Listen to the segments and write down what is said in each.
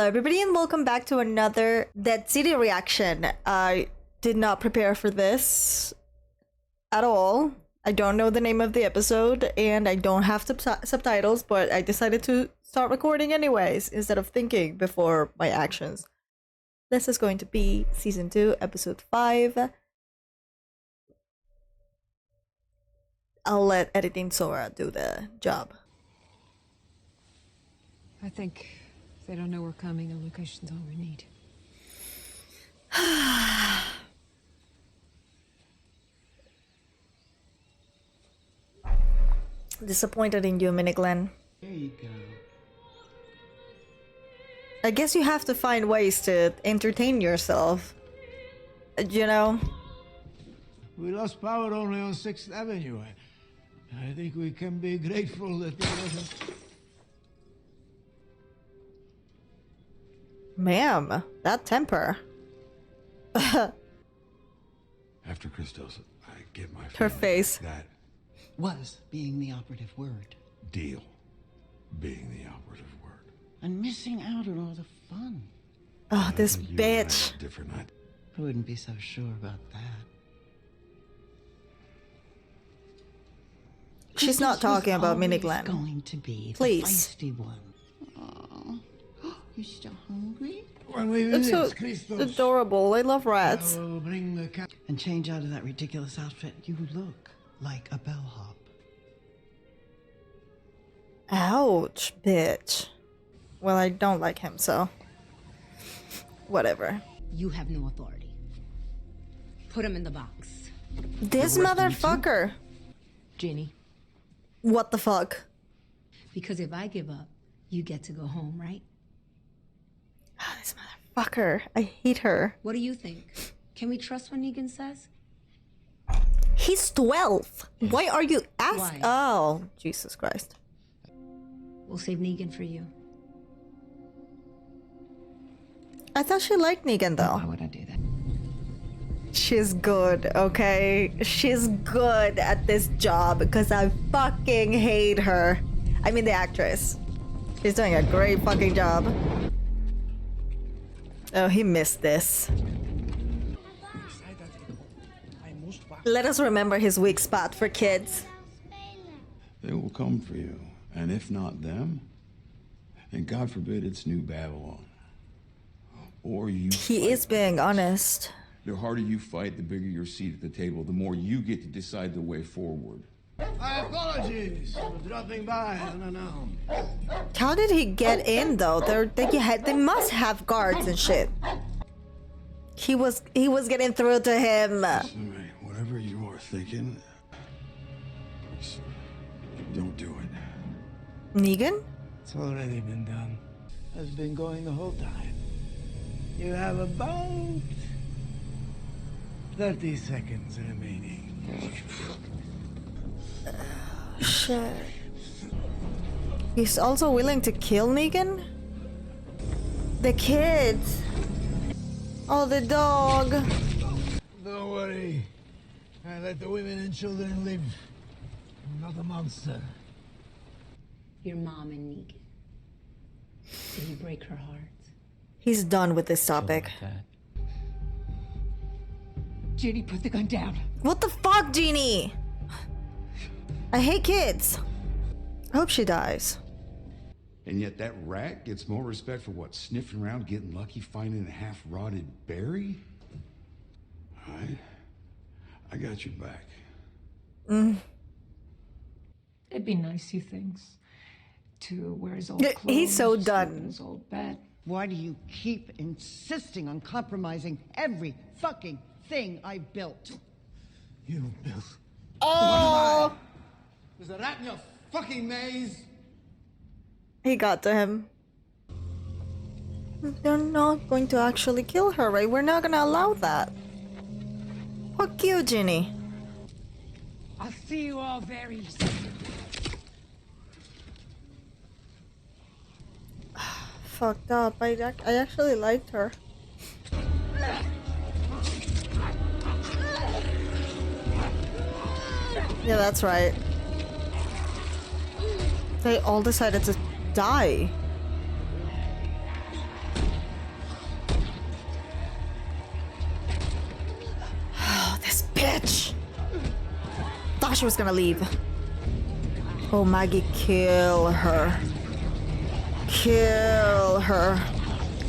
Hello everybody and welcome back to another Dead City reaction. I did not prepare for this at all. I don't know the name of the episode and I don't have subtitles, but I decided to start recording anyways instead of thinking before my actions. This is going to be season 2, episode 5. I'll let editing Sora do the job. I think if they don't know we're coming, a location's all we need. Disappointed in you, Mini Glenn. There you go. I guess you have to find ways to entertain yourself. You know? We lost power only on 6th Avenue. I think we can be grateful that there wasn't... Ma'am, that temper. After Christos, I get my Her face. That was being the operative word. deal being the operative word. And missing out on all the fun. Oh, this You and I have bitch. different ideas. I wouldn't be so sure about that. She's not This was talking about Mini always Glenn. going to be Please. the feisty one. Oh, you still hungry? When we It's so visit Christos, adorable. I love I rats. will bring the cat. And change out of that ridiculous outfit. You look like a bellhop. Ouch, bitch. Well, I don't like him, so... whatever. You have no authority. Put him in the box. This motherfucker! Jeannie. What the fuck? Because if I give up, you get to go home, right? Oh, this motherfucker. I hate her. What do you think? Can we trust what Negan says? He's 12! Why are you asking? Why? Oh, Jesus Christ. We'll save Negan for you. I thought she liked Negan though. Why would I do that? She's good, okay? She's good at this job because I fucking hate her. I mean the actress. She's doing a great fucking job. Oh, he missed this. Let us remember his weak spot for kids. They will come for you, and if not them, then God forbid it's New Babylon. Or you. He is being honest. The harder you fight, the bigger your seat at the table, the more you get to decide the way forward. My apologies for dropping by unannounced. How did he get in though? They must have guards and shit. He was getting through to him. All right, whatever you are thinking, just don't do it. Negan? It's already been done. Has been going the whole time. You have about 30 seconds remaining. Shit. He's also willing to kill Negan? The kids. Oh, the dog. Don't worry. I let the women and children live. I'm not a monster. Your mom and Negan. Did you break her heart? He's done with this topic. Jeannie, put the gun down. What the fuck, Jeannie? I hate kids. I hope she dies. And yet that rat gets more respect for what? Sniffing around, getting lucky, finding a half-rotted berry? All right. I got your back. It'd be nice, you thinks, to wear his old Yeah, clothes. he's so sleep done. in his old bed. Why do you keep insisting on compromising every fucking thing I built? You built. Oh! There's a rat in your fucking maze. He got to him. They're not going to actually kill her, right? We're not gonna allow that. Fuck you, Ginny. I'll see you all very soon. Fucked up. I actually liked her. Yeah, that's right. They all decided to die. thought she was gonna leave. Oh, Maggie, kill her. Kill her.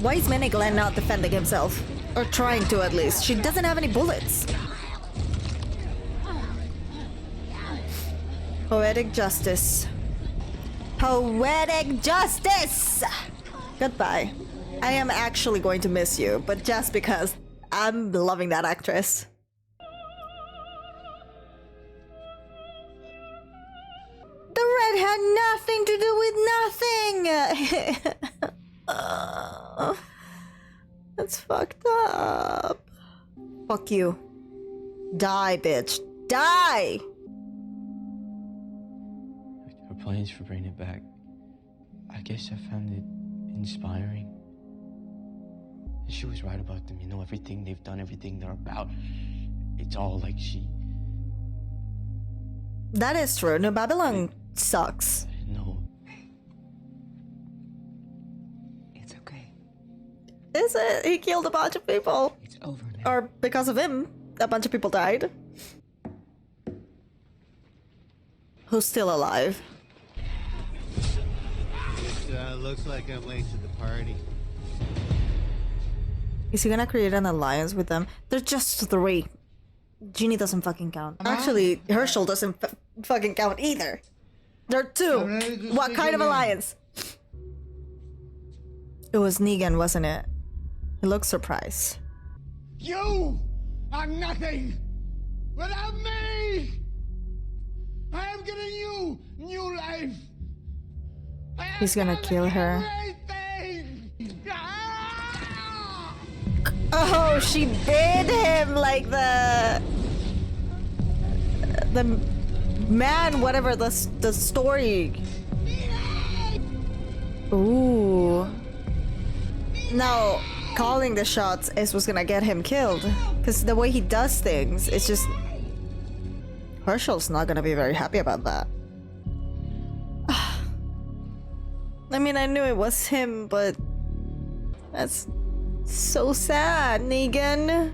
Why is Manny Glenn not defending himself? Or trying to, at least. She doesn't have any bullets. Poetic justice. Poetic justice! Goodbye. I am actually going to miss you, but just because I'm loving that actress. The red had nothing to do with nothing! That's fucked up. Fuck you. Die, bitch. Die! Her plans for bringing it back, I guess I found it inspiring. She was right about them, you know, everything they've done, everything they're about. It's all like she... That is true. New Babylon sucks. I didn't know. It's okay. Is it? He killed a bunch of people. It's over now. Or because of him, a bunch of people died. Who's still alive? It looks like I'm late to the party. Is he gonna create an alliance with them? There's just 3. Jeannie doesn't fucking count. Actually, Herschel doesn't fucking count either. There are 2. What kind of alliance? It was Negan, wasn't it? He looks surprised. You are nothing without me! I am giving you new life! He's gonna kill her. Everything! Ah! Oh, she bit him like the man, whatever the story. Ooh. Now, calling the shots is what's gonna get him killed. Because the way he does things, it's just... Herschel's not gonna be very happy about that. I mean, I knew it was him, but... That's so sad, Negan.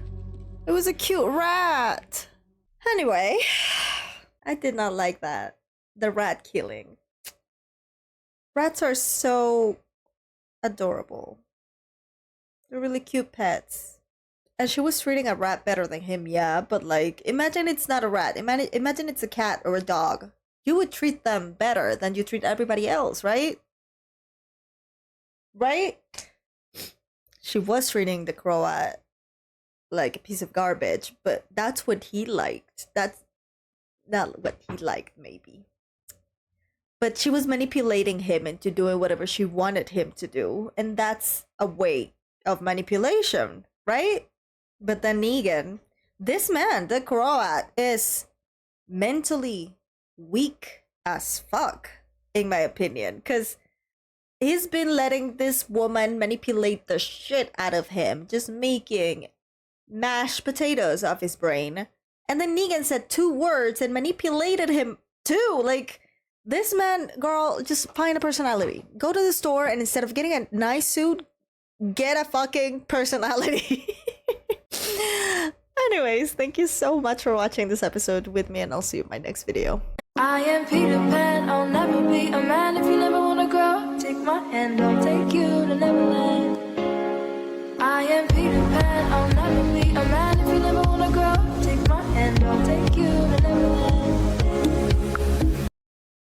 It was a cute rat. Anyway, I did not like that. The rat killing. Rats are so adorable. They're really cute pets. And she was treating a rat better than him, yeah, but like, imagine it's not a rat. Imagine it's a cat or a dog. You would treat them better than you treat everybody else, right? Right? She was treating the croat like a piece of garbage, but that's what he liked. That's not what he liked, maybe. But she was manipulating him into doing whatever she wanted him to do, and that's a way of manipulation, right? But then Negan, this man, the croat, is mentally weak as fuck, in my opinion, because he's been letting this woman manipulate the shit out of him, just making mashed potatoes of his brain. And then Negan said 2 words and manipulated him too. Like, this man, girl, just find a personality. Go to the store and instead of getting a nice suit, get a fucking personality. Anyways, thank you so much for watching this episode with me, and I'll see you in my next video. I am Peter Pan, I'll never be a man if you never wanna grow. Take my hand, I'll take you to Neverland. I am Peter